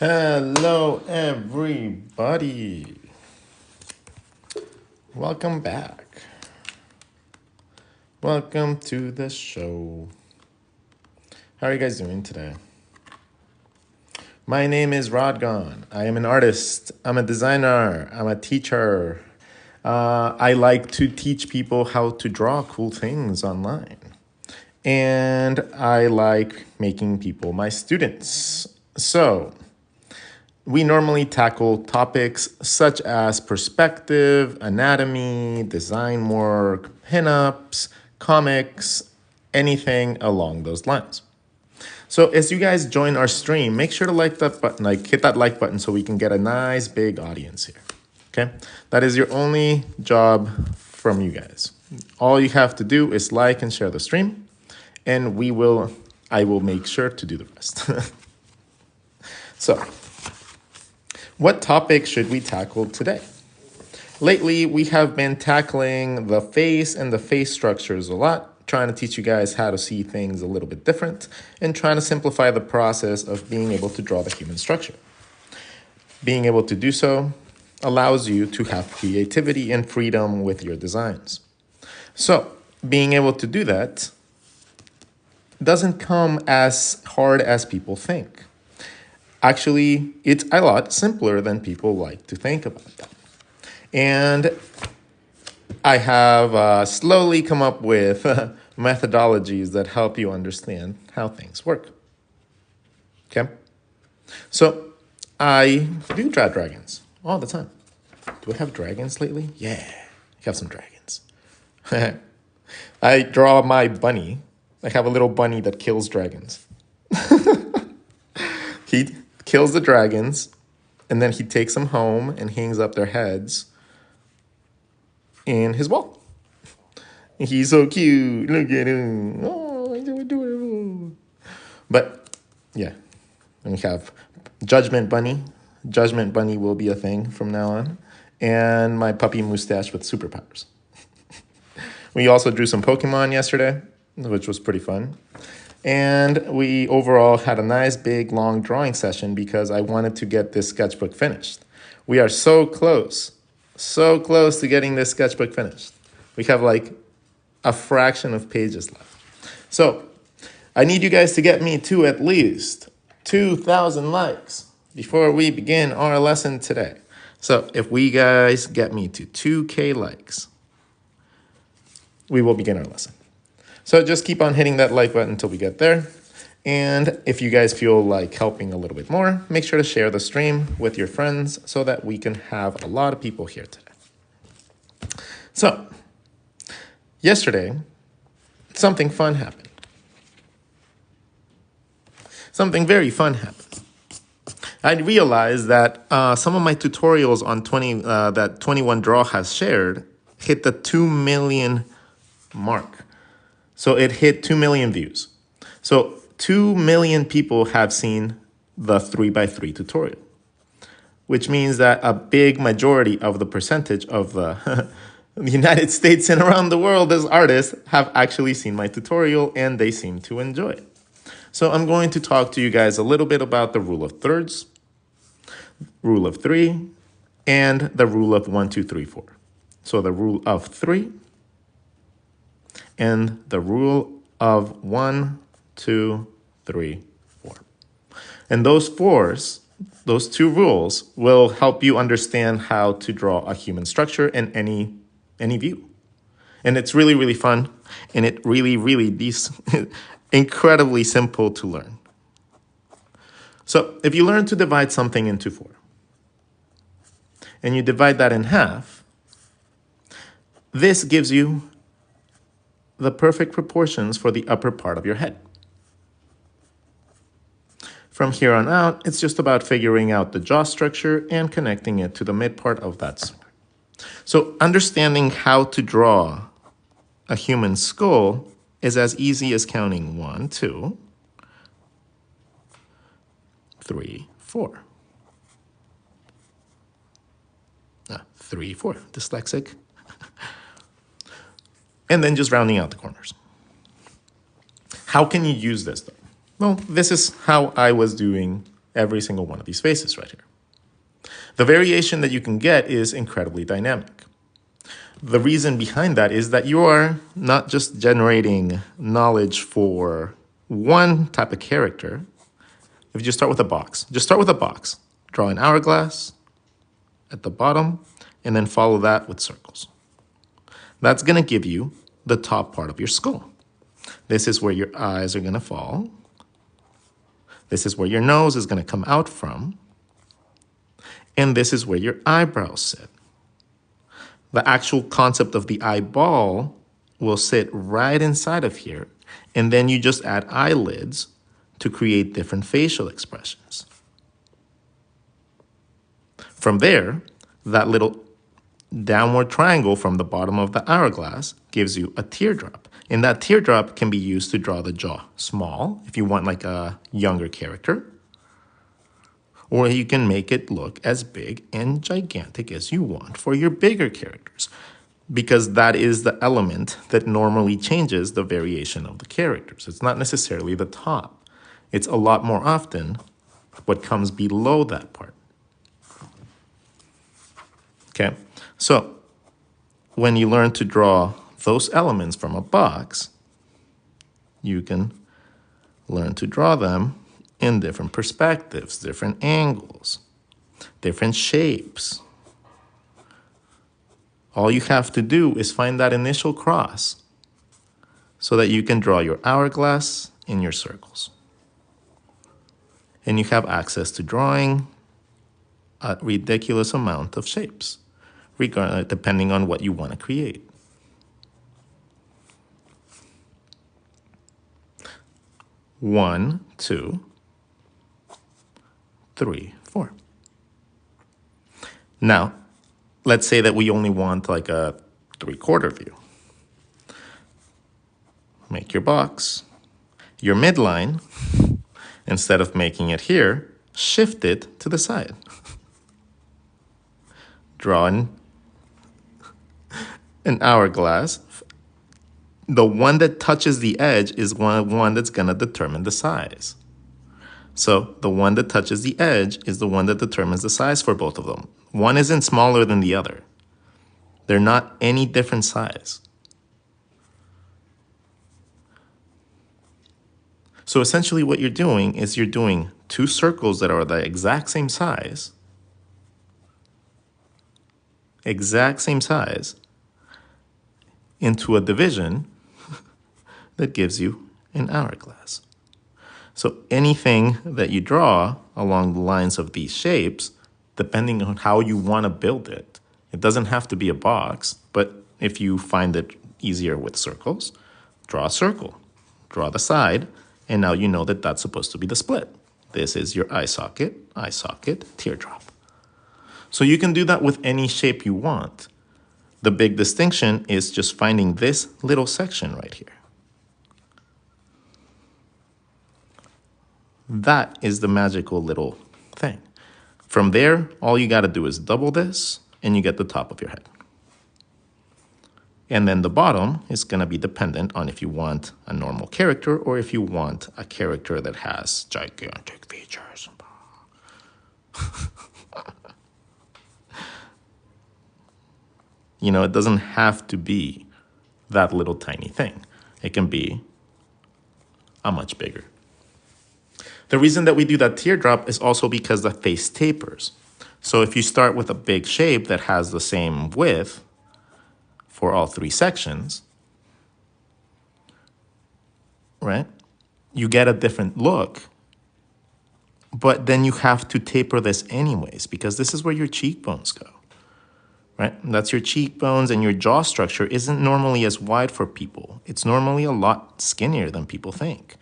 Hello, everybody. Welcome back. Welcome to the show. How are you guys doing today? My name is Rodgon. I am an artist. I'm a designer. I'm a teacher. I like to teach people how to draw cool things online. And I like making people my students. So, we normally tackle topics such as perspective, anatomy, design work, pinups, comics, anything along those lines. So as you guys join our stream, make sure to like that button, hit that like button so we can get a nice big audience here. Okay? That is your only job from you guys. All you have to do is like and share the stream, and I will make sure to do the rest. So, what topic should we tackle today? Lately, we have been tackling the face and the face structures a lot, trying to teach you guys how to see things a little bit different, and trying to simplify the process of being able to draw the human structure. Being able to do so allows you to have creativity and freedom with your designs. So, being able to do that doesn't come as hard as people think. Actually, it's a lot simpler than people like to think about that. And I have slowly come up with methodologies that help you understand how things work. Okay? So, I do draw dragons all the time. Do I have dragons lately? Yeah, I have some dragons. I draw my bunny. I have a little bunny that kills dragons. He kills the dragons, and then he takes them home and hangs up their heads in his wall. He's so cute. Look at him. Oh, he's so adorable. But yeah, and we have Judgment Bunny. Judgment Bunny will be a thing from now on. And my puppy mustache with superpowers. We also drew some Pokemon yesterday, which was pretty fun. And we overall had a nice big long drawing session because I wanted to get this sketchbook finished. We are so close to getting this sketchbook finished. We have like a fraction of pages left. So I need you guys to get me to at least 2,000 likes before we begin our lesson today. So if we guys get me to 2K likes, we will begin our lesson. So just keep on hitting that like button until we get there. And if you guys feel like helping a little bit more, make sure to share the stream with your friends so that we can have a lot of people here today. So, yesterday, something fun happened. Something very fun happened. I realized that some of my tutorials on that 21 Draw has shared hit the 2 million mark. So it hit 2 million views. So 2 million people have seen the 3x3 tutorial, which means that a big majority of the percentage of the United States and around the world as artists have actually seen my tutorial and they seem to enjoy it. So I'm going to talk to you guys a little bit about the rule of thirds, rule of 3, and the rule of 1, 2, 3, 4. So the rule of 3 and the rule of 1, 2, 3, 4. And those two rules will help you understand how to draw a human structure in any view. And it's really, really fun, and it really, incredibly simple to learn. So if you learn to divide something into 4, and you divide that in half, this gives you the perfect proportions for the upper part of your head. From here on out, it's just about figuring out the jaw structure and connecting it to the mid part of that skull. So understanding how to draw a human skull is as easy as counting 1, 2, 3, 4. 3, 4, dyslexic. And then just rounding out the corners. How can you use this though? Well, this is how I was doing every single one of these faces right here. The variation that you can get is incredibly dynamic. The reason behind that is that you are not just generating knowledge for one type of character. If you just start with a box, draw an hourglass at the bottom, and then follow that with circles. That's going to give you the top part of your skull. This is where your eyes are going to fall. This is where your nose is going to come out from. And this is where your eyebrows sit. The actual concept of the eyeball will sit right inside of here, and then you just add eyelids to create different facial expressions. From there, that little downward triangle from the bottom of the hourglass gives you a teardrop. And that teardrop can be used to draw the jaw small, if you want like a younger character, or you can make it look as big and gigantic as you want for your bigger characters, because that is the element that normally changes the variation of the characters. It's not necessarily the top. It's a lot more often what comes below that part. Okay, so when you learn to draw those elements from a box, you can learn to draw them in different perspectives, different angles, different shapes. All you have to do is find that initial cross so that you can draw your hourglass in your circles. And you have access to drawing a ridiculous amount of shapes, depending on what you want to create. One, two, 3, 4. Now, let's say that we only want like a 3/4 view. Make your box. Your midline, instead of making it here, shift it to the side. Draw an hourglass. The one that touches the edge is one that's going to determine the size. So the one that touches the edge is the one that determines the size for both of them. One isn't smaller than the other. They're not any different size. So essentially what you're doing is you're doing two circles that are the exact same size, into a division that gives you an hourglass. So anything that you draw along the lines of these shapes, depending on how you want to build it, it doesn't have to be a box, but if you find it easier with circles, draw a circle, draw the side, and now you know that that's supposed to be the split. This is your eye socket, teardrop. So you can do that with any shape you want. The big distinction is just finding this little section right here. That is the magical little thing. From there, all you got to do is double this, and you get the top of your head. And then the bottom is going to be dependent on if you want a normal character or if you want a character that has gigantic features. You know, it doesn't have to be that little tiny thing. It can be a much bigger. The reason that we do that teardrop is also because the face tapers. So if you start with a big shape that has the same width for all three sections, right, you get a different look. But then you have to taper this anyways, because this is where your cheekbones go, right? That's your cheekbones, and your jaw structure isn't normally as wide for people. It's normally a lot skinnier than people think.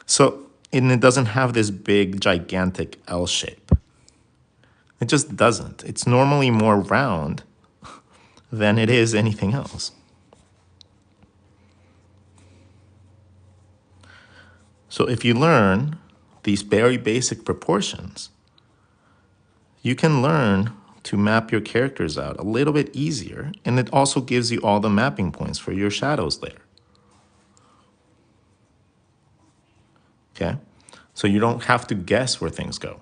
So, and it doesn't have this big, gigantic L shape. It just doesn't. It's normally more round than it is anything else. So if you learn these very basic proportions, you can learn to map your characters out a little bit easier, and it also gives you all the mapping points for your shadows later. Okay, So you don't have to guess where things go.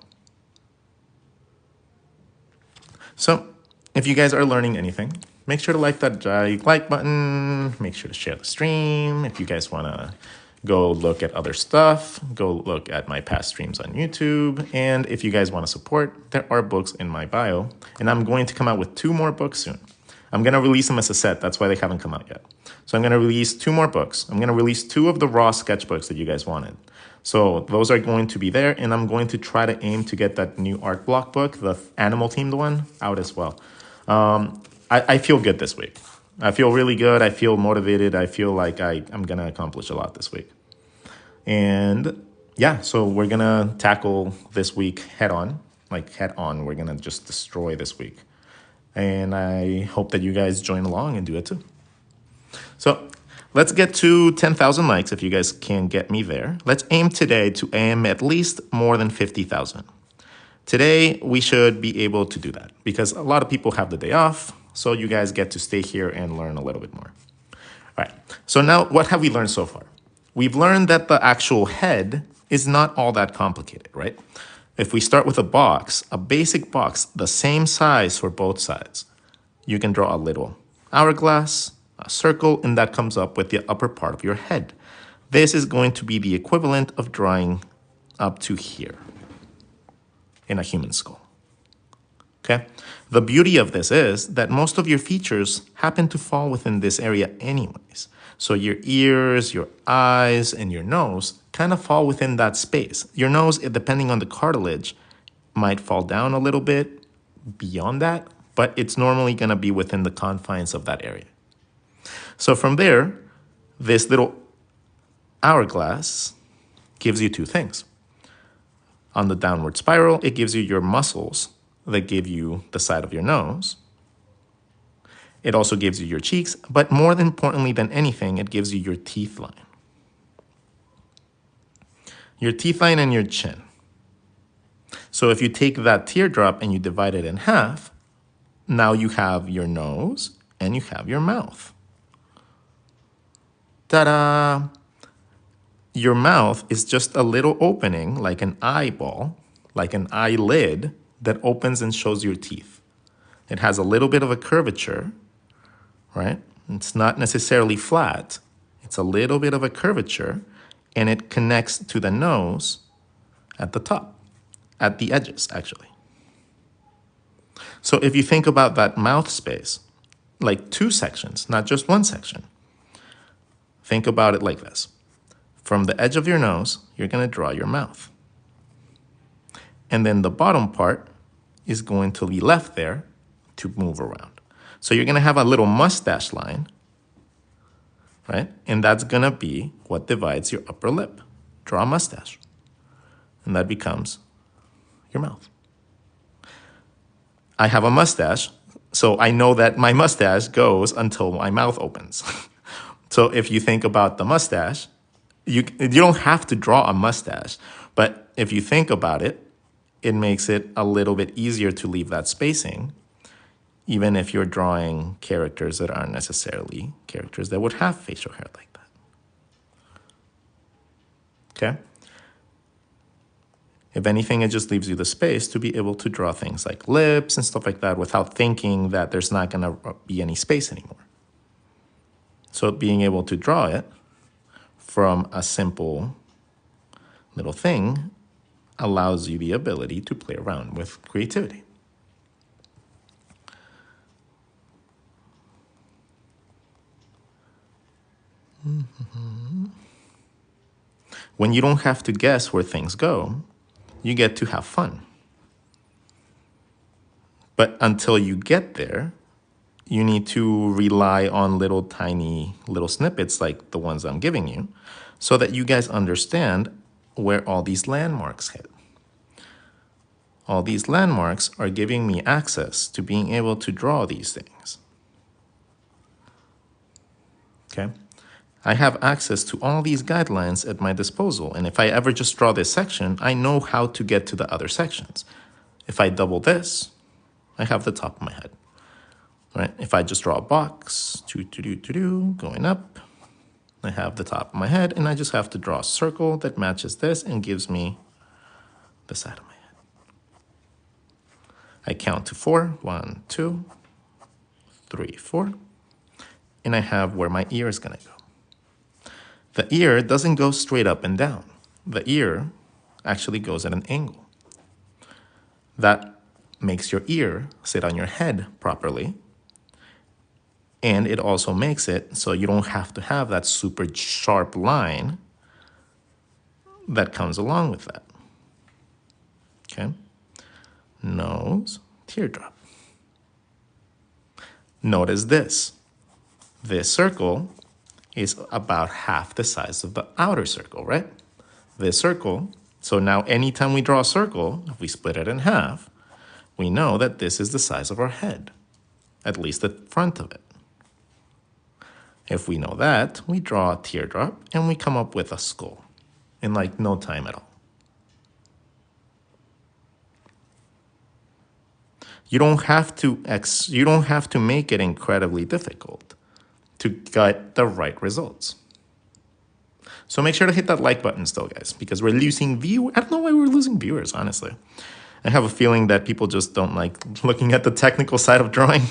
So if you guys are learning anything, make sure to like that like button. Make sure to share the stream. If you guys want to go look at other stuff, go look at my past streams on YouTube. And if you guys want to support, there are books in my bio. And I'm going to come out with 2 more books soon. I'm going to release them as a set. That's why they haven't come out yet. So I'm going to release 2 more books. I'm going to release 2 of the raw sketchbooks that you guys wanted. So those are going to be there, and I'm going to try to aim to get that new art block book, the animal themed one, out as well. I feel good this week. I feel really good. I feel motivated. I feel like I'm going to accomplish a lot this week. And yeah, so we're going to tackle this week head on. Like head on, we're going to just destroy this week. And I hope that you guys join along and do it too. So let's get to 10,000 likes if you guys can get me there. Let's aim today to aim at least more than 50,000. Today, we should be able to do that because a lot of people have the day off. So you guys get to stay here and learn a little bit more. All right. So now what have we learned so far? We've learned that the actual head is not all that complicated, right? If we start with a basic box, the same size for both sides, you can draw a little hourglass, a circle, and that comes up with the upper part of your head. This is going to be the equivalent of drawing up to here in a human skull. Okay? The beauty of this is that most of your features happen to fall within this area anyways. So your ears, your eyes, and your nose kind of fall within that space. Your nose, depending on the cartilage, might fall down a little bit beyond that, but it's normally going to be within the confines of that area. So from there, this little hourglass gives you 2 things. On the downward spiral, it gives you your muscles that give you the side of your nose. It also gives you your cheeks, but more importantly than anything, it gives you your teeth line. Your teeth line and your chin. So if you take that teardrop and you divide it in half, now you have your nose and you have your mouth. Ta-da! Your mouth is just a little opening, like an eyeball, like an eyelid, that opens and shows your teeth. It has a little bit of a curvature, right? It's not necessarily flat. It's a little bit of a curvature, and it connects to the nose at the top, at the edges, actually. So if you think about that mouth space, like 2 sections, not just 1 section, think about it like this. From the edge of your nose, you're going to draw your mouth. And then the bottom part is going to be left there to move around. So you're going to have a little mustache line, right? And that's going to be what divides your upper lip. Draw a mustache. And that becomes your mouth. I have a mustache, so I know that my mustache goes until my mouth opens. So if you think about the mustache, you don't have to draw a mustache, but if you think about it, it makes it a little bit easier to leave that spacing, even if you're drawing characters that aren't necessarily characters that would have facial hair like that. Okay? If anything, it just leaves you the space to be able to draw things like lips and stuff like that without thinking that there's not going to be any space anymore. So being able to draw it from a simple little thing allows you the ability to play around with creativity. When you don't have to guess where things go, you get to have fun. But until you get there, you need to rely on tiny little snippets like the ones I'm giving you so that you guys understand where all these landmarks hit. All these landmarks are giving me access to being able to draw these things. Okay? I have access to all these guidelines at my disposal, and if I ever just draw this section, I know how to get to the other sections. If I double this, I have the top of my head. Right? If I just draw a box, going up, I have the top of my head, and I just have to draw a circle that matches this and gives me the side of my head. I count to 4. 1, 2, 3, 4. And I have where my ear is going to go. The ear doesn't go straight up and down. The ear actually goes at an angle. That makes your ear sit on your head properly. And it also makes it so you don't have to have that super sharp line that comes along with that. Okay? Nose, teardrop. Notice this. This circle is about half the size of the outer circle, right? This circle, so now anytime we draw a circle, if we split it in half, we know that this is the size of our head, at least the front of it. If we know that, we draw a teardrop and we come up with a skull in like no time at all. You don't have to make it incredibly difficult to get the right results. So make sure to hit that like button still, guys, because we're losing viewers. I don't know why we're losing viewers, honestly. I have a feeling that people just don't like looking at the technical side of drawing.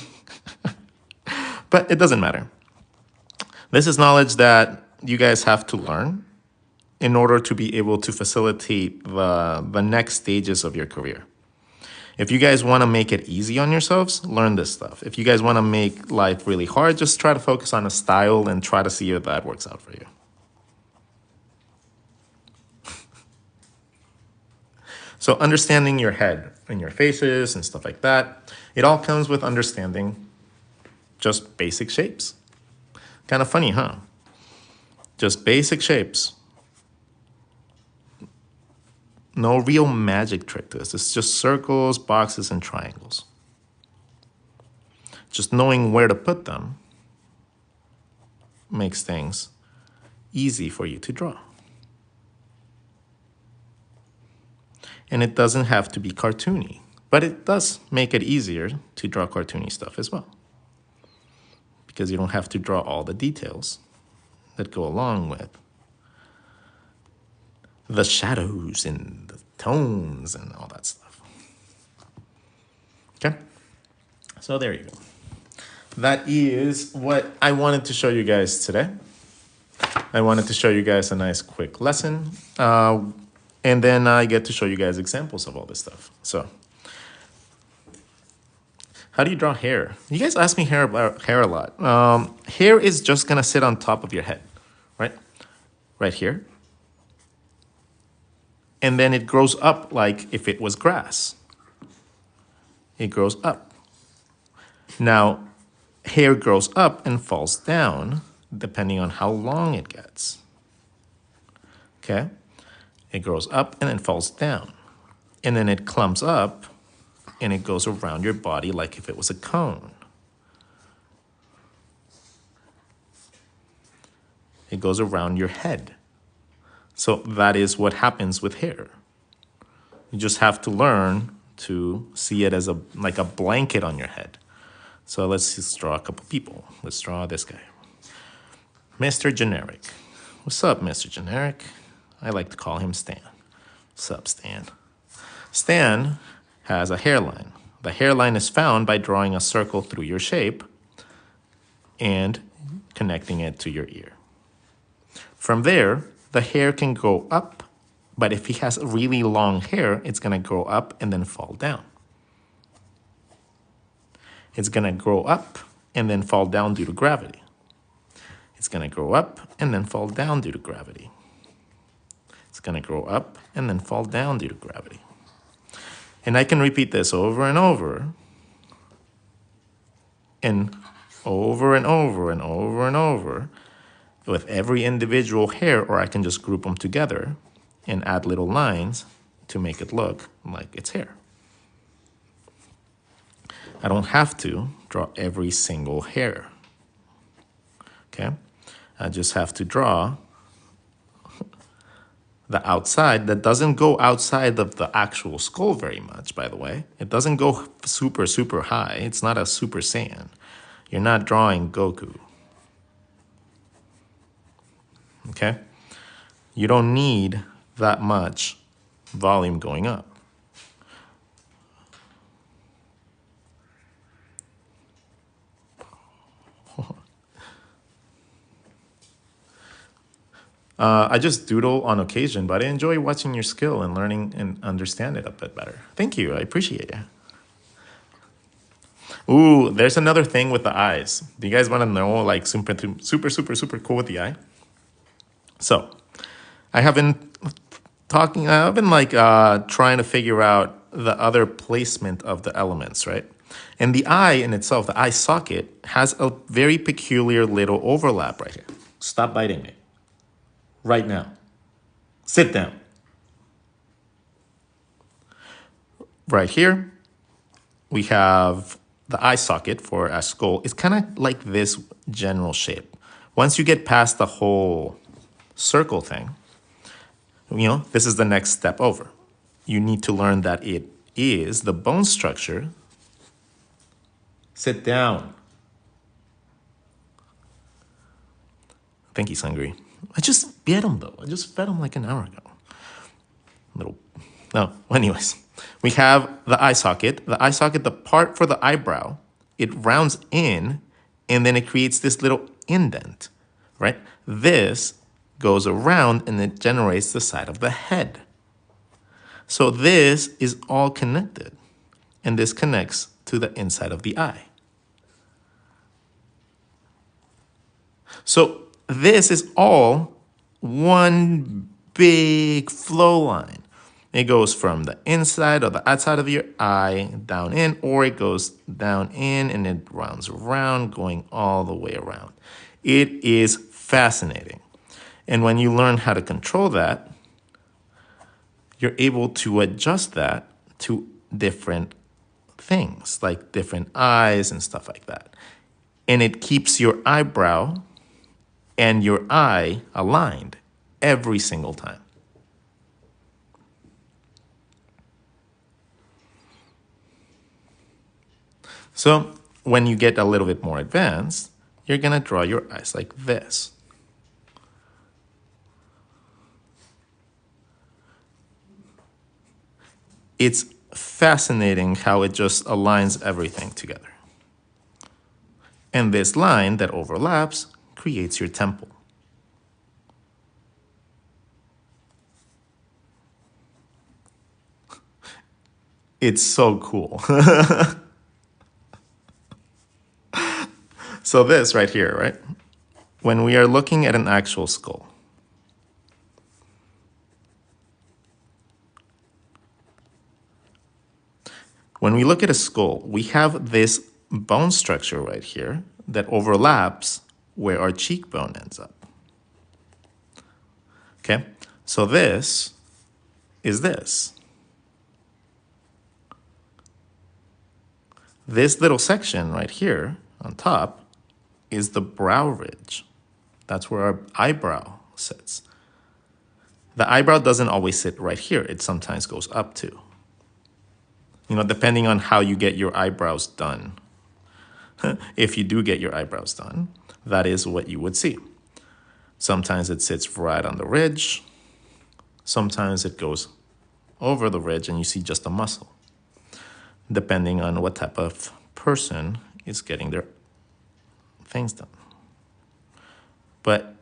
But it doesn't matter. This is knowledge that you guys have to learn in order to be able to facilitate the next stages of your career. If you guys want to make it easy on yourselves, learn this stuff. If you guys want to make life really hard, just try to focus on a style and try to see if that works out for you. So understanding your head and your faces and stuff like that, it all comes with understanding just basic shapes. Kind of funny, huh? Just basic shapes. No real magic trick to this. It's just circles, boxes, and triangles. Just knowing where to put them makes things easy for you to draw. And it doesn't have to be cartoony, but it does make it easier to draw cartoony stuff as well, because you don't have to draw all the details that go along with the shadows and the tones and all that stuff. Okay, so there you go. That is what I wanted to show you guys today. I wanted to show you guys a nice quick lesson. And then I get to show you guys examples of all this stuff. So, how do you draw hair? You guys ask me hair a lot. Hair is just gonna sit on top of your head, right? Right here. And then it grows up like if it was grass. It grows up. Now, hair grows up and falls down depending on how long it gets. Okay? It grows up and then falls down. And then it clumps up and it goes around your body like if it was a cone. It goes around your head. So that is what happens with hair. You just have to learn to see it as like a blanket on your head. So let's just draw a couple people. Let's draw this guy. Mr. Generic. What's up, Mr. Generic? I like to call him Stan. What's up, Stan? Stan has a hairline. The hairline is found by drawing a circle through your shape and connecting it to your ear. From there, the hair can go up, but if he has really long hair, it's going to grow up and then fall down. It's going to grow up and then fall down due to gravity. It's going to grow up and then fall down due to gravity. It's going to grow up and then fall down due to gravity. And I can repeat this over and over and over and over and over and over with every individual hair, or I can just group them together and add little lines to make it look like it's hair. I don't have to draw every single hair. Okay? I just have to draw the outside that doesn't go outside of the actual skull very much, by the way. It doesn't go super, super high. It's not a Super Saiyan. You're not drawing Goku. okay? You don't need that much volume going up. I just doodle on occasion, but I enjoy watching your skill and learning and understand it a bit better. Thank you, I appreciate it. Ooh, there's another thing with the eyes. Do you guys want to know, like, super cool with the eye? So, I have been I've been like trying to figure out the other placement of the elements, right? And the eye in itself, the eye socket, has a very peculiar little overlap right here. Stop biting me. Right now. Sit down. Right here, we have the eye socket for a skull. It's kind of like this general shape. Once you get past the whole circle thing, this is the next step over. You need to learn that it is the bone structure. Sit down. I think he's hungry. I just fed him, though. I just fed him like an hour ago. Anyways, we have the eye socket. The eye socket, the part for the eyebrow, it rounds in, and then it creates this little indent, right? This goes around, and it generates the side of the head. So this is all connected, and this connects to the inside of the eye. So this is all one big flow line. It goes from the inside or the outside of your eye down in, or it goes down in and it rounds around, going all the way around. It is fascinating. And when you learn how to control that, you're able to adjust that to different things, like different eyes and stuff like that. And it keeps your eyebrow and your eye aligned every single time. So when you get a little bit more advanced, you're gonna draw your eyes like this. It's fascinating how it just aligns everything together. And this line that overlaps creates your temple. It's so cool. So this right here, right? When we are looking at an actual skull, when we look at a skull, we have this bone structure right here that overlaps where our cheekbone ends up. Okay, so this is this. This little section right here on top is the brow ridge. That's where our eyebrow sits. The eyebrow doesn't always sit right here. It sometimes goes up too. Depending on how you get your eyebrows done. If you do get your eyebrows done, that is what you would see. Sometimes it sits right on the ridge. Sometimes it goes over the ridge and you see just a muscle, depending on what type of person is getting their things done. But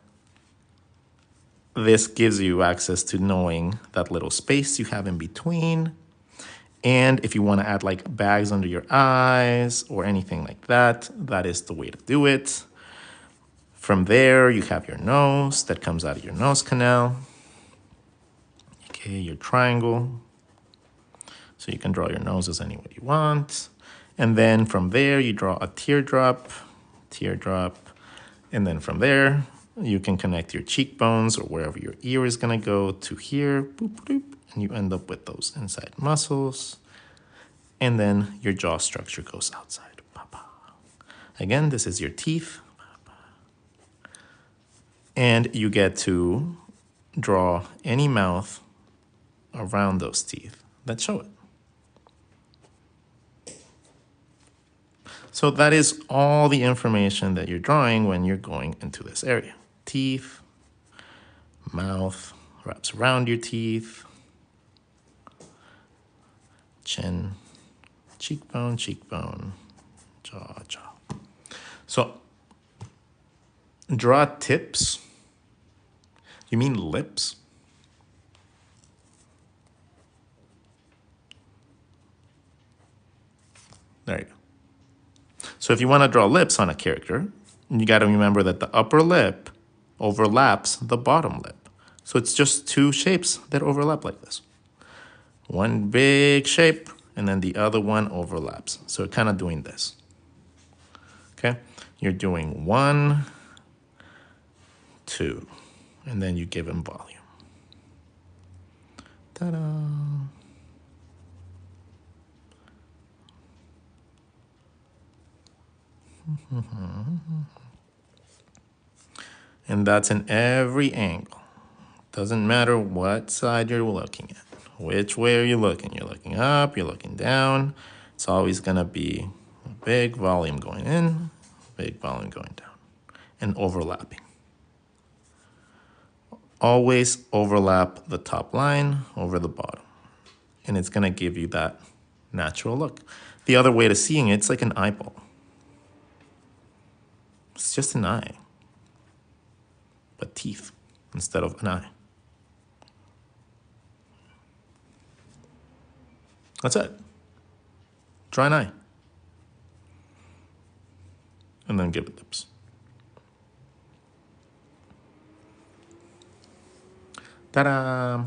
this gives you access to knowing that little space you have in between. And if you want to add like bags under your eyes or anything like that, that is the way to do it. From there, you have your nose that comes out of your nose canal. Okay, your triangle. So you can draw your noses any way you want. And then from there, you draw a teardrop, and then from there, you can connect your cheekbones or wherever your ear is gonna go to here, boop, boop, and you end up with those inside muscles. And then your jaw structure goes outside. Again, this is your teeth. And you get to draw any mouth around those teeth that show it. So that is all the information that you're drawing when you're going into this area. Teeth, Mouth wraps around your teeth. Chin, cheekbone, cheekbone, jaw, jaw. So draw tips. You mean lips? There you go. So if you want to draw lips on a character, you got to remember that the upper lip overlaps the bottom lip. So it's just two shapes that overlap like this. One big shape, and then the other one overlaps. So kind of doing this. Okay? You're doing 1, 2, and then you give them volume. Ta-da! And that's in every angle. Doesn't matter what side you're looking at. Which way are you looking? You're looking up, you're looking down. It's always gonna be a big volume going in, big volume going down, and overlapping. Always overlap the top line over the bottom. And it's gonna give you that natural look. The other way to seeing it, it's like an eyeball. It's just an eye, but teeth instead of an eye. That's it. Draw an eye. And then give it lips. Ta-da!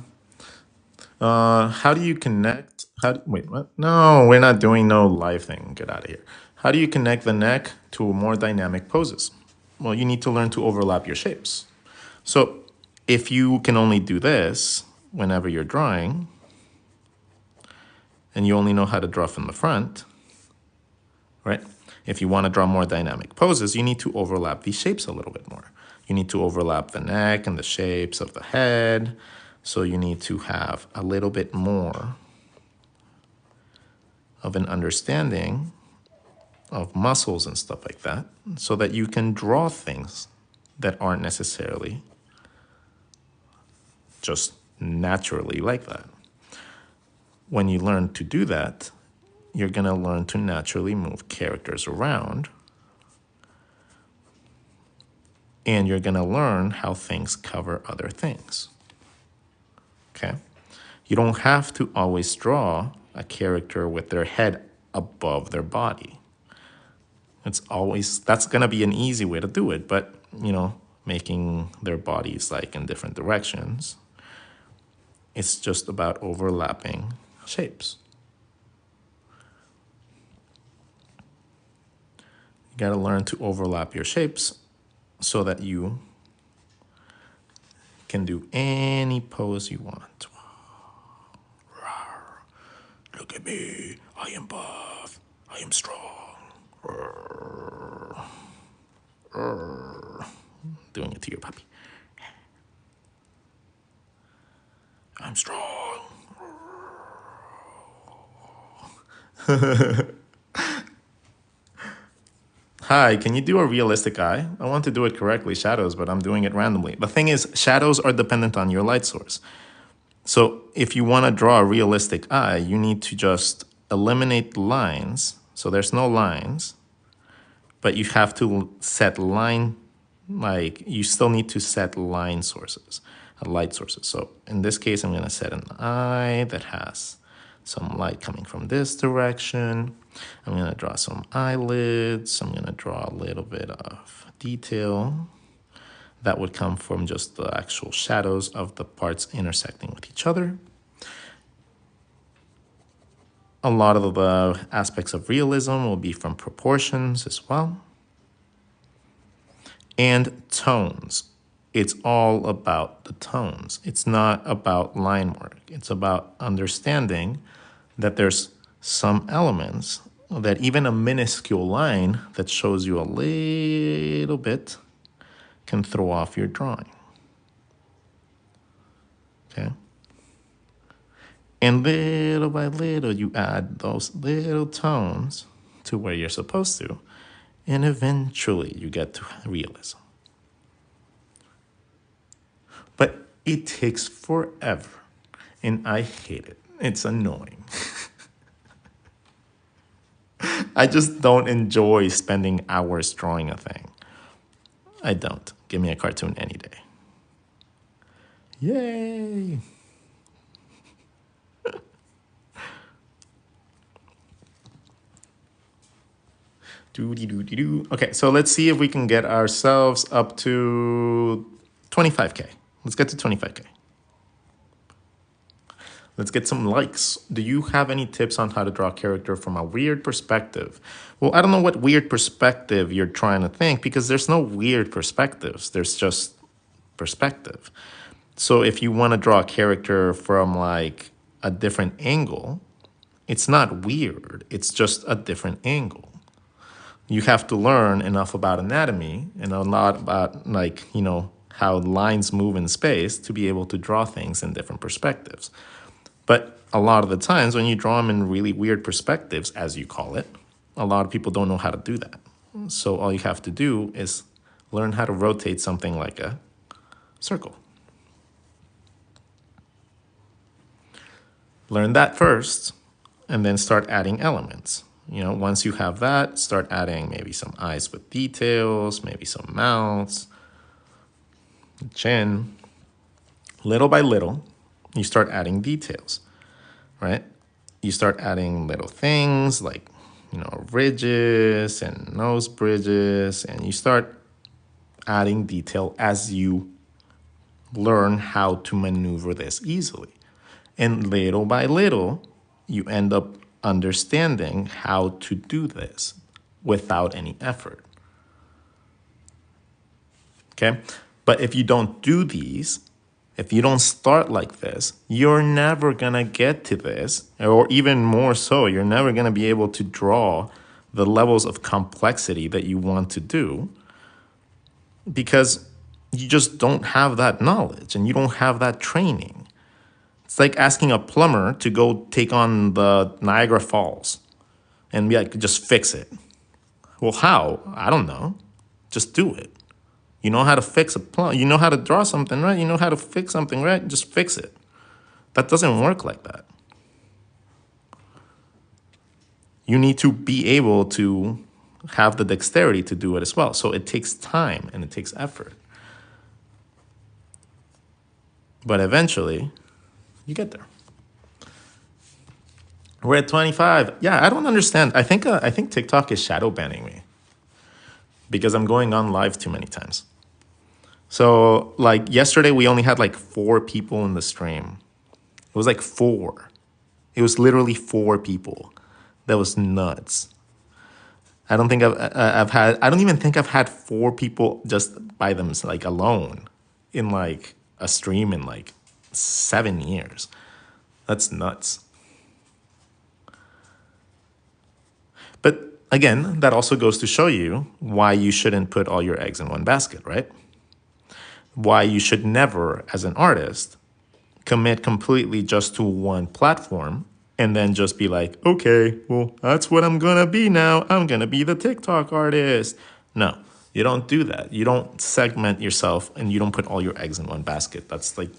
How do you connect? Wait, what? No, we're not doing no live thing. Get out of here. How do you connect the neck to more dynamic poses? Well, you need to learn to overlap your shapes. So if you can only do this whenever you're drawing, and you only know how to draw from the front, right? If you want to draw more dynamic poses, you need to overlap these shapes a little bit more. You need to overlap the neck and the shapes of the head. So you need to have a little bit more of an understanding of muscles and stuff like that, so that you can draw things that aren't necessarily just naturally like that. When you learn to do that, you're going to learn to naturally move characters around, and you're going to learn how things cover other things. Okay? You don't have to always draw a character with their head above their body. That's going to be an easy way to do it, but, making their bodies like in different directions, it's just about overlapping shapes. You got to learn to overlap your shapes so that you can do any pose you want. Look at me, I am buff, I am strong. Doing it to your puppy. I'm strong. Hi, can you do a realistic eye? I want to do it correctly, shadows, but I'm doing it randomly. The thing is, shadows are dependent on your light source. So if you want to draw a realistic eye, you need to just eliminate the lines. So there's no lines, but you have to set you still need to set line sources, light sources. So in this case, I'm going to set an eye that has some light coming from this direction. I'm going to draw some eyelids. I'm going to draw a little bit of detail that would come from just the actual shadows of the parts intersecting with each other. A lot of the aspects of realism will be from proportions as well. And tones. It's all about the tones. It's not about line work. It's about understanding that there's some elements that even a minuscule line that shows you a little bit can throw off your drawing. Okay? And little by little, you add those little tones to where you're supposed to, and eventually you get to realism. But It takes forever, and I hate it. It's annoying. I just don't enjoy spending hours drawing a thing. I don't. Give me a cartoon any day. Yay! Doo-dee-doo-dee-doo. Okay, so let's see if we can get ourselves up to 25K. Let's get to 25K. Let's get some likes. Do you have any tips on how to draw a character from a weird perspective? Well, I don't know what weird perspective you're trying to think, because there's no weird perspectives. There's just perspective. So if you want to draw a character from like a different angle, it's not weird. It's just a different angle. You have to learn enough about anatomy and a lot about, like, how lines move in space to be able to draw things in different perspectives. But a lot of the times when you draw them in really weird perspectives, as you call it, a lot of people don't know how to do that. So all you have to do is learn how to rotate something like a circle. Learn that first, and then start adding elements. Once you have that, start adding maybe some eyes with details, maybe some mouths, chin. Little by little, you start adding details, right? You start adding little things like, ridges and nose bridges, and you start adding detail as you learn how to maneuver this easily. And little by little, you end up understanding how to do this without any effort. Okay? But if you don't do these, if you don't start like this, you're never gonna get to this, or even more so, you're never gonna be able to draw the levels of complexity that you want to do, because you just don't have that knowledge and you don't have that training. It's like asking a plumber to go take on the Niagara Falls and be like, just fix it. Well, how? I don't know. Just do it. You know how to fix a plumb. You know how to draw something, right? You know how to fix something, right? Just fix it. That doesn't work like that. You need to be able to have the dexterity to do it as well. So it takes time and it takes effort. But eventually, you get there. We're at 25. Yeah, I don't understand. I think TikTok is shadow banning me because I'm going on live too many times. So like yesterday, we only had like 4 people in the stream. It was like 4. It was literally 4 people. That was nuts. I don't even think I've had 4 people just by them, like alone, in like a stream in like 7 years. That's nuts. But again, that also goes to show you why you shouldn't put all your eggs in one basket, right? Why you should never, as an artist, commit completely just to one platform and then just be like, okay, well, that's what I'm gonna be now. I'm gonna be the TikTok artist. No, you don't do that. You don't segment yourself and you don't put all your eggs in one basket. That's like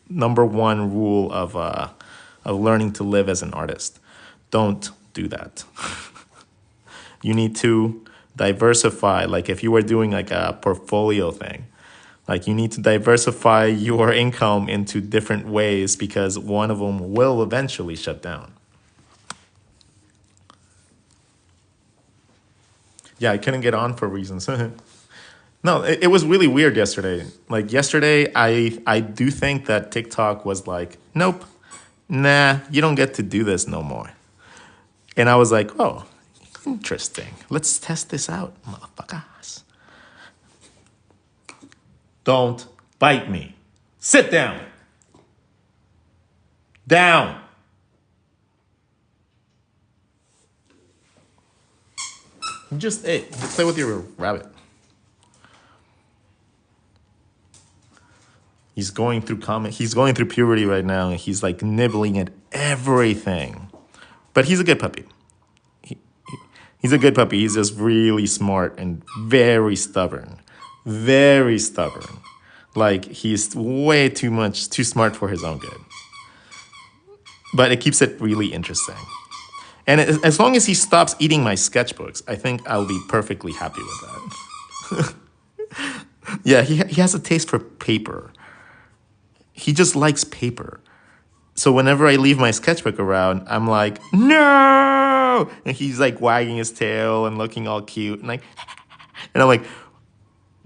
number 1 rule of learning to live as an artist. Don't do that. You need to diversify. Like if you were doing like a portfolio thing, like you need to diversify your income into different ways because one of them will eventually shut down. Yeah, I couldn't get on for reasons. No, it was really weird yesterday. Like yesterday, I do think that TikTok was like, nope, nah, you don't get to do this no more. And I was like, oh, interesting. Let's test this out, motherfuckers. Don't bite me. Sit down. Down. Just play with your rabbit. He's going through puberty right now, and he's like nibbling at everything. But he's a good puppy. He's a good puppy. He's just really smart and very stubborn. Very stubborn. Like he's way too smart for his own good. But it keeps it really interesting. And as long as he stops eating my sketchbooks, I think I'll be perfectly happy with that. Yeah, he has a taste for paper. He just likes paper. So whenever I leave my sketchbook around, I'm like, no! And he's like wagging his tail and looking all cute. And I'm like,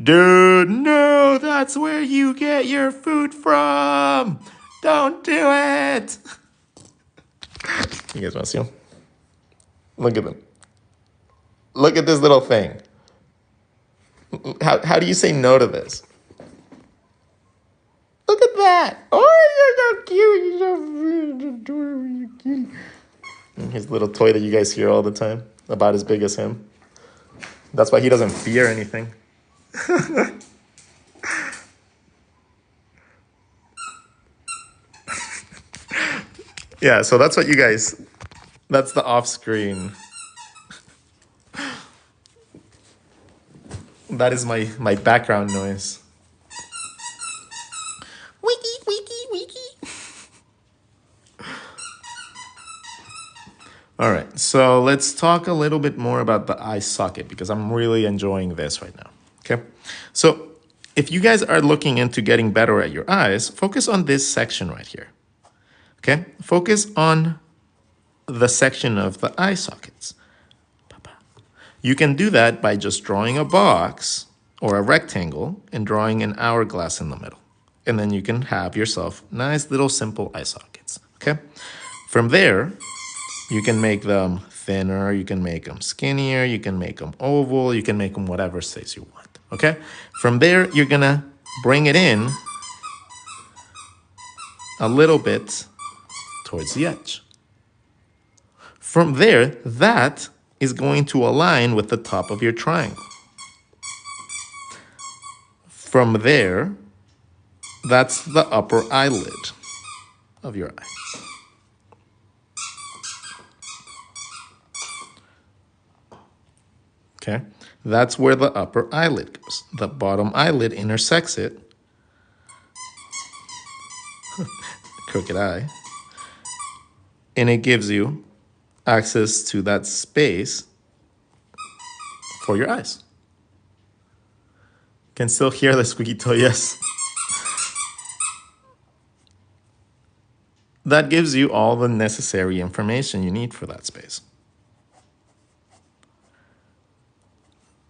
dude, no, that's where you get your food from. Don't do it. You guys want to see him? Look at them. Look at this little thing. How do you say no to this? Look at that. Oh, you're so cute. You're so cute. His little toy that you guys hear all the time, about as big as him. That's why he doesn't fear anything. Yeah, so that's what you guys, that's the off screen. That is my background noise. Wiki, wiki, wiki. All right, so let's talk a little bit more about the eye socket because I'm really enjoying this right now. Okay, so if you guys are looking into getting better at your eyes, focus on this section right here. Okay, focus on the section of the eye sockets. You can do that by just drawing a box or a rectangle and drawing an hourglass in the middle. And then you can have yourself nice little simple eye sockets, okay? From there, you can make them thinner, you can make them skinnier, you can make them oval, you can make them whatever size you want, okay? From there, you're gonna bring it in a little bit towards the edge. From there, that is going to align with the top of your triangle. From there, that's the upper eyelid of your eye. Okay, that's where the upper eyelid goes. The bottom eyelid intersects it. Crooked eye. And it gives you access to that space for your eyes. Can still hear the squeaky toy, yes. That gives you all the necessary information you need for that space.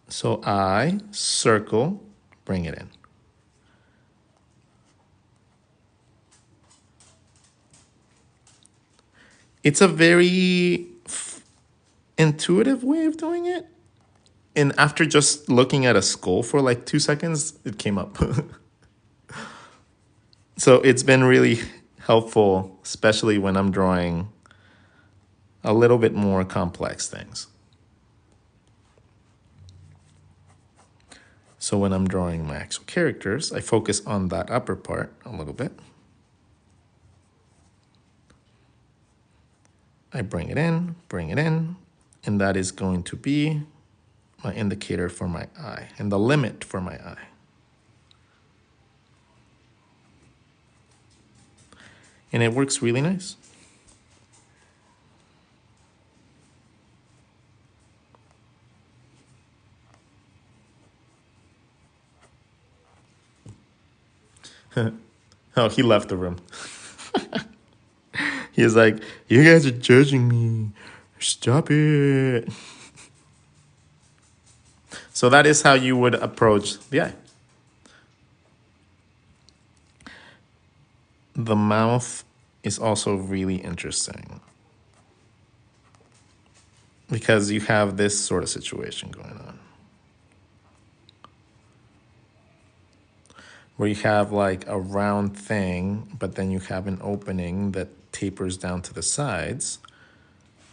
So eye, circle, bring it in. It's a very intuitive way of doing it. And after just looking at a skull for like 2 seconds, it came up. So it's been really helpful, especially when I'm drawing a little bit more complex things. So when I'm drawing my actual characters, I focus on that upper part a little bit. I bring it in, and that is going to be my indicator for my eye and the limit for my eye. And it works really nice. Oh, he left the room. He's like, you guys are judging me. Stop it. So that is how you would approach the eye. The mouth is also really interesting because you have this sort of situation going on where you have like a round thing, but then you have an opening that tapers down to the sides.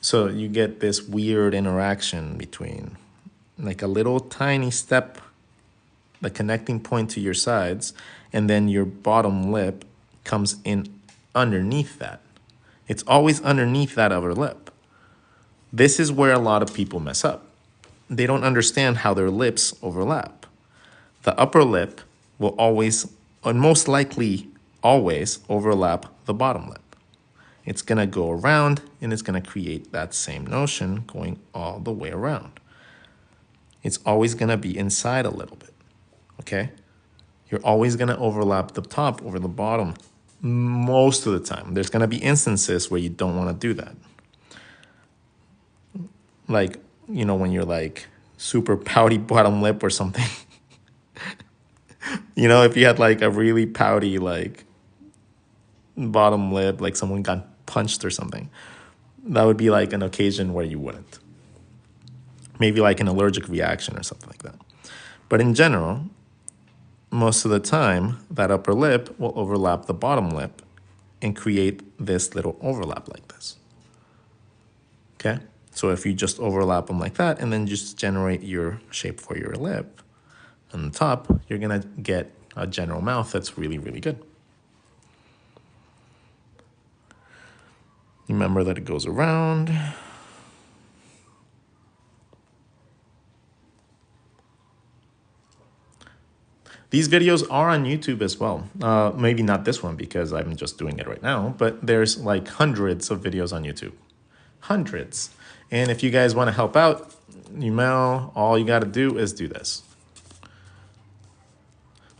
So you get this weird interaction between like a little tiny step, the connecting point to your sides, and then your bottom lip comes in underneath that. It's always underneath that upper lip. This is where a lot of people mess up. They don't understand how their lips overlap. The upper lip will always and most likely always overlap the bottom lip. It's going to go around and it's going to create that same notion going all the way around. It's always going to be inside a little bit, okay? You're always going to overlap the top over the bottom most of the time. There's going to be instances where you don't want to do that. Like, you know, when you're like super pouty bottom lip or something. You know, if you had like a really pouty like bottom lip, like someone got punched or something, that would be like an occasion where you wouldn't. Maybe like an allergic reaction or something like that. But in general, most of the time, that upper lip will overlap the bottom lip and create this little overlap like this. Okay? So if you just overlap them like that and then just generate your shape for your lip on the top, you're gonna get a general mouth that's really, really good. Remember that it goes around. These videos are on YouTube as well. Maybe not this one because I'm just doing it right now, but there's like hundreds of videos on YouTube. Hundreds. And if you guys want to help out, email, all you got to do is do this.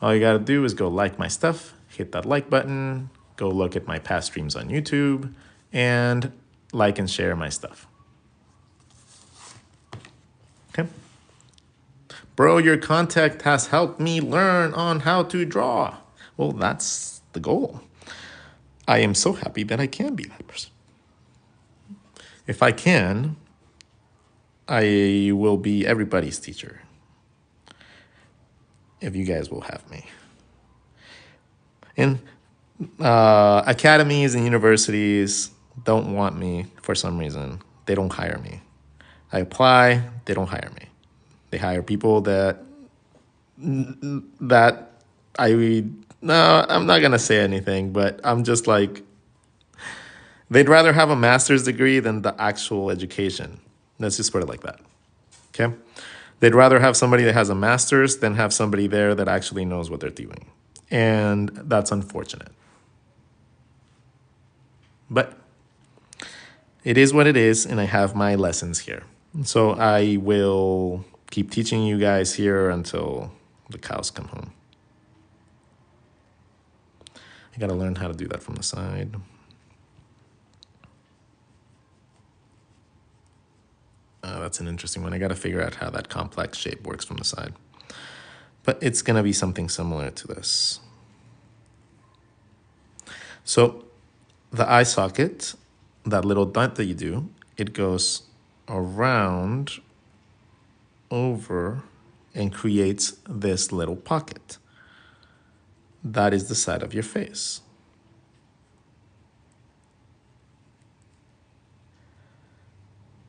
All you got to do is go like my stuff, hit that like button, go look at my past streams on YouTube, and like and share my stuff. Okay? Bro, your contact has helped me learn on how to draw. Well, that's the goal. I am so happy that I can be that person. If I can, I will be everybody's teacher. If you guys will have me. And academies and universities don't want me for some reason. They don't hire me. I apply, they don't hire me. They hire people that I'm not gonna say anything, but I'm just like, they'd rather have a master's degree than the actual education. Let's just put it like that, okay? They'd rather have somebody that has a master's than have somebody there that actually knows what they're doing. And that's unfortunate. But it is what it is, and I have my lessons here. So I will keep teaching you guys here until the cows come home. I gotta learn how to do that from the side. That's an interesting one. I gotta figure out how that complex shape works from the side. But it's gonna be something similar to this. So the eye socket, that little dot that you do, it goes around, over, and creates this little pocket. That is the side of your face.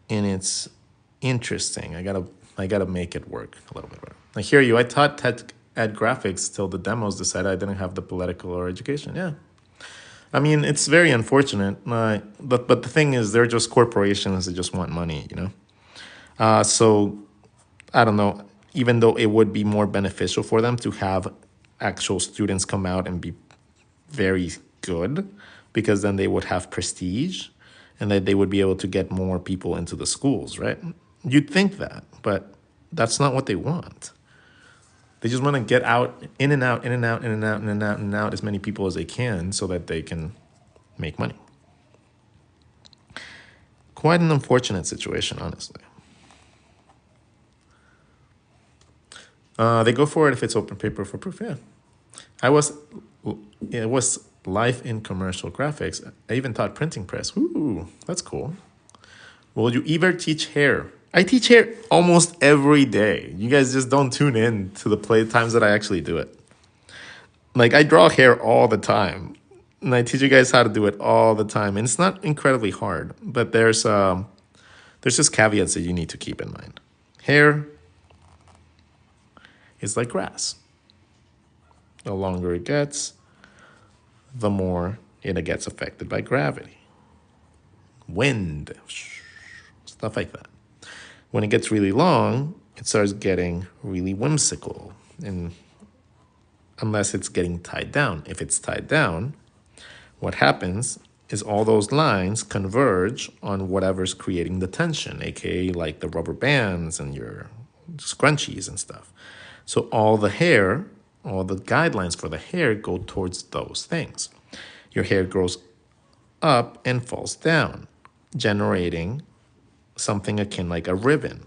And it's interesting. I gotta make it work a little bit better. I hear you. I taught tech ed graphics till the demos decided I didn't have the political or education. Yeah. I mean, it's very unfortunate. But the thing is, they're just corporations that just want money, you know? So I don't know, even though it would be more beneficial for them to have actual students come out and be very good, because then they would have prestige and that they would be able to get more people into the schools, right? You'd think that, but that's not what they want. They just want to get out, in and out, in and out, in and out, in and out, in and out, as many people as they can so that they can make money. Quite an unfortunate situation, honestly. They go for it if it's open paper for proof, yeah. It was life in commercial graphics. I even taught printing press. Ooh, that's cool. Will you ever teach hair? I teach hair almost every day. You guys just don't tune in to the play times that I actually do it. Like, I draw hair all the time, and I teach you guys how to do it all the time. And it's not incredibly hard, but there's just caveats that you need to keep in mind. Hair is like grass. The longer it gets, the more it gets affected by gravity. Wind, stuff like that. When it gets really long, it starts getting really whimsical and unless it's getting tied down. If it's tied down, what happens is all those lines converge on whatever's creating the tension, aka like the rubber bands and your scrunchies and stuff. So all the hair, all the guidelines for the hair go towards those things. Your hair grows up and falls down, generating something akin like a ribbon.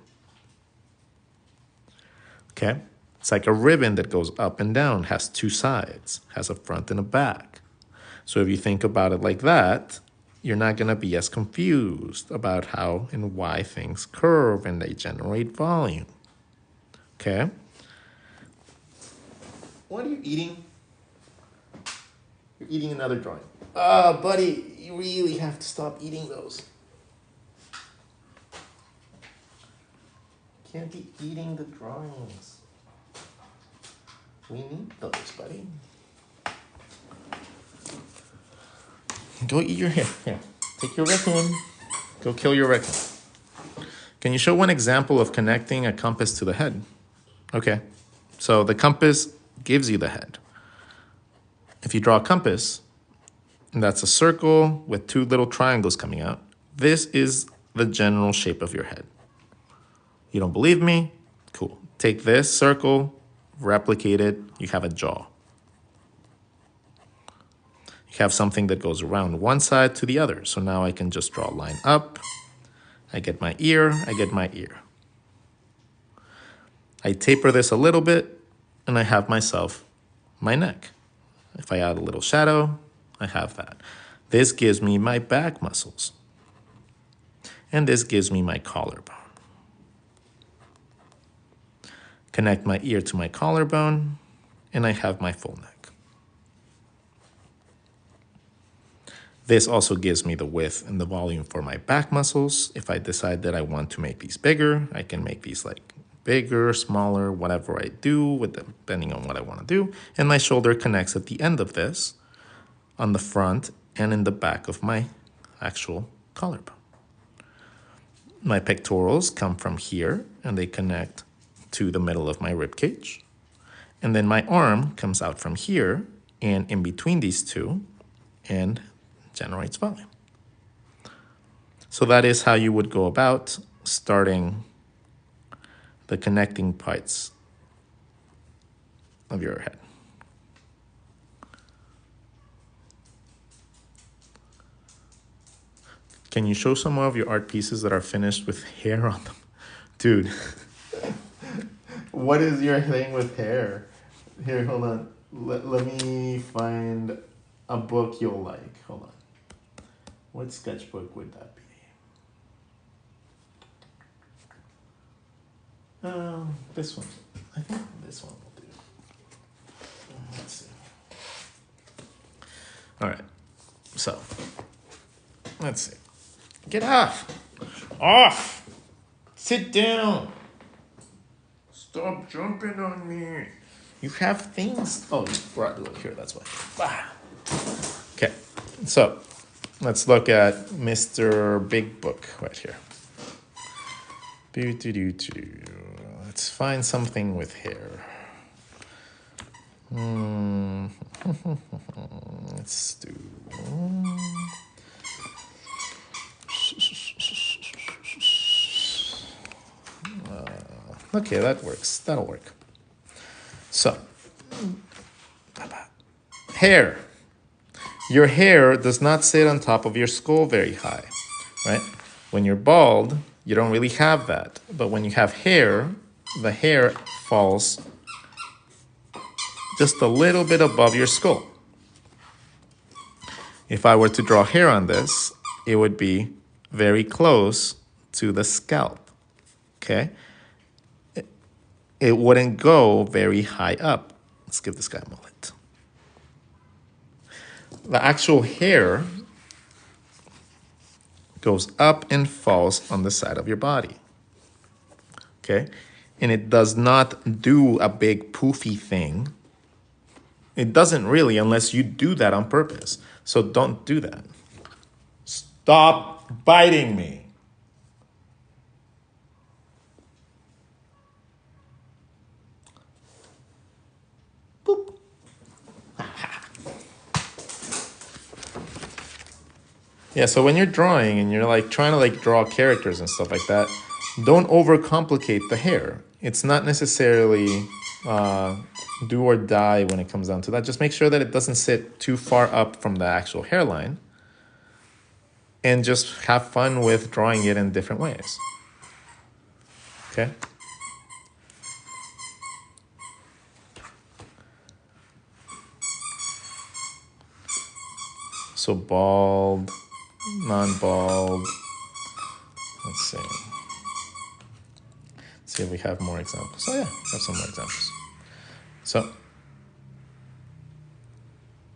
Okay? It's like a ribbon that goes up and down, has two sides, has a front and a back. So if you think about it like that, you're not going to be as confused about how and why things curve and they generate volume. Okay? What are you eating? You're eating another drawing. Buddy, you really have to stop eating those. Can't be eating the drawings. We need those, buddy. Go eat your hair. Here, take your raccoon. Go kill your raccoon. Can you show one example of connecting a compass to the head? Okay, so the compass gives you the head. If you draw a compass, that's a circle with two little triangles coming out. This is the general shape of your head. You don't believe me? Cool. Take this circle, replicate it, you have a jaw. You have something that goes around one side to the other. So now I can just draw a line up. I get my ear, I get my ear. I taper this a little bit, and I have myself my neck. If I add a little shadow, I have that. This gives me my back muscles. And this gives me my collarbone. Connect my ear to my collarbone, and I have my full neck. This also gives me the width and the volume for my back muscles. If I decide that I want to make these bigger, I can make these like bigger, smaller, whatever I do, with them, depending on what I want to do. And my shoulder connects at the end of this on the front and in the back of my actual collarbone. My pectorals come from here and they connect to the middle of my rib cage. And then my arm comes out from here and in between these two and generates volume. So that is how you would go about starting the connecting parts of your head. Can you show some more of your art pieces that are finished with hair on them? Dude, what is your thing with hair? Here, hold on. Let me find a book you'll like. Hold on. What sketchbook would that be? This one. I think this one will do. Let's see. All right. So, let's see. Get off. Off. Sit down. Stop jumping on me. You have things. Oh, you brought it here. That's why. Okay. So, let's look at Mr. Big Book right here. Let's find something with hair. Let's do. Okay, that works. That'll work. So, hair. Your hair does not sit on top of your skull very high, right? When you're bald, you don't really have that. But when you have hair, the hair falls just a little bit above your skull. If I were to draw hair on this, it would be very close to the scalp, okay? It wouldn't go very high up. Let's give this guy a mullet. The actual hair goes up and falls on the side of your body, okay? And it does not do a big poofy thing. It doesn't really unless you do that on purpose. So don't do that. Stop biting me. Boop. Yeah, so when you're drawing and you're like trying to like draw characters and stuff like that, don't overcomplicate the hair. It's not necessarily do or die when it comes down to that. Just make sure that it doesn't sit too far up from the actual hairline, and just have fun with drawing it in different ways. Okay? So bald, non-bald. Let's see. See if we have more examples. Oh yeah, we have some more examples. So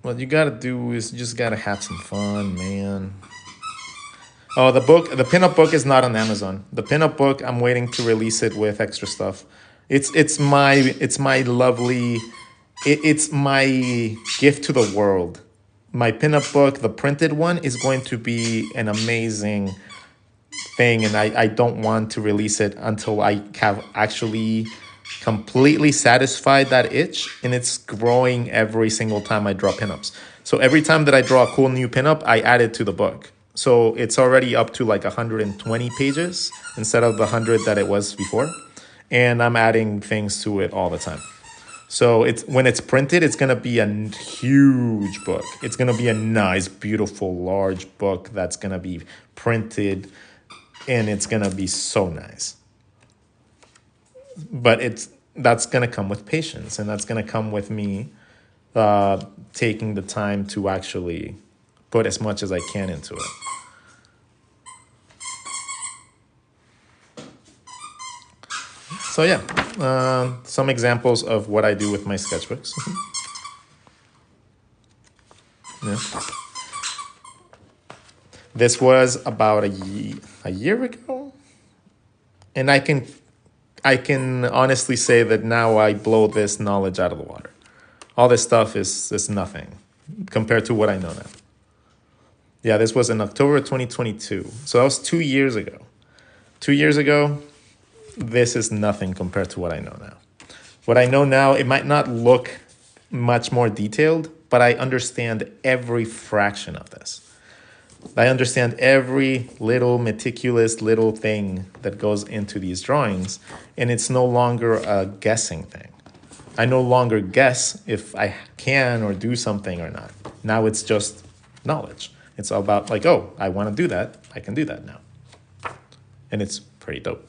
what you gotta do is you just gotta have some fun, man. Oh, the pinup book is not on Amazon. The pinup book, I'm waiting to release it with extra stuff. It's my lovely, it's my gift to the world. My pinup book, the printed one, is going to be an amazing thing, and I don't want to release it until I have actually completely satisfied that itch, and it's growing every single time I draw pinups. So every time that I draw a cool new pinup, I add it to the book. So it's already up to like 120 pages instead of the 100 that it was before. And I'm adding things to it all the time. So it's when it's printed, it's gonna be a huge book. It's gonna be a nice, beautiful, large book that's gonna be printed, and it's gonna be so nice. But that's gonna come with patience, and that's gonna come with me taking the time to actually put as much as I can into it. So yeah, some examples of what I do with my sketchbooks. Yeah. This was about a year ago, and I can honestly say that now I blow this knowledge out of the water. All this stuff is nothing compared to what I know now. Yeah, this was in October 2022. So that was 2 years ago. 2 years ago, this is nothing compared to what I know now. What I know now, it might not look much more detailed, but I understand every fraction of this. I understand every little meticulous little thing that goes into these drawings, and it's no longer a guessing thing. I no longer guess if I can or do something or not. Now it's just knowledge. It's all about like, oh, I want to do that. I can do that now. And it's pretty dope.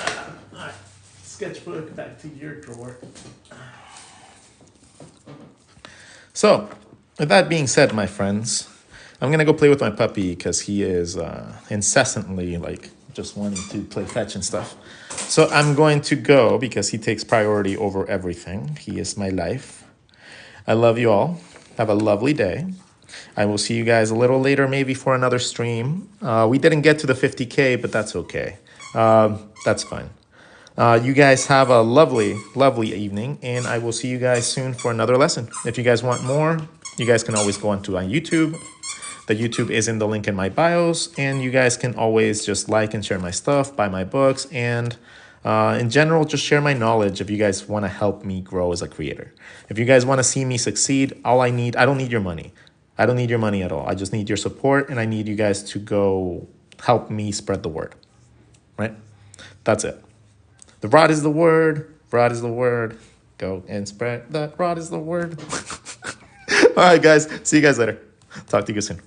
All right, sketchbook, back to your drawer. So, with that being said, my friends, I'm going to go play with my puppy because he is incessantly like just wanting to play fetch and stuff. So I'm going to go because he takes priority over everything. He is my life. I love you all. Have a lovely day. I will see you guys a little later, maybe for another stream. We didn't get to the 50K, but that's okay. That's fine. You guys have a lovely, lovely evening, and I will see you guys soon for another lesson. If you guys want more, you guys can always go onto my YouTube. The YouTube is in the link in my bios, and you guys can always just like and share my stuff, buy my books, and in general, just share my knowledge if you guys want to help me grow as a creator. If you guys want to see me succeed, I don't need your money. I don't need your money at all. I just need your support, and I need you guys to go help me spread the word, right? That's it. The rod is the word. Rod is the word. Go and spread that rod is the word. All right, guys. See you guys later. Talk to you soon.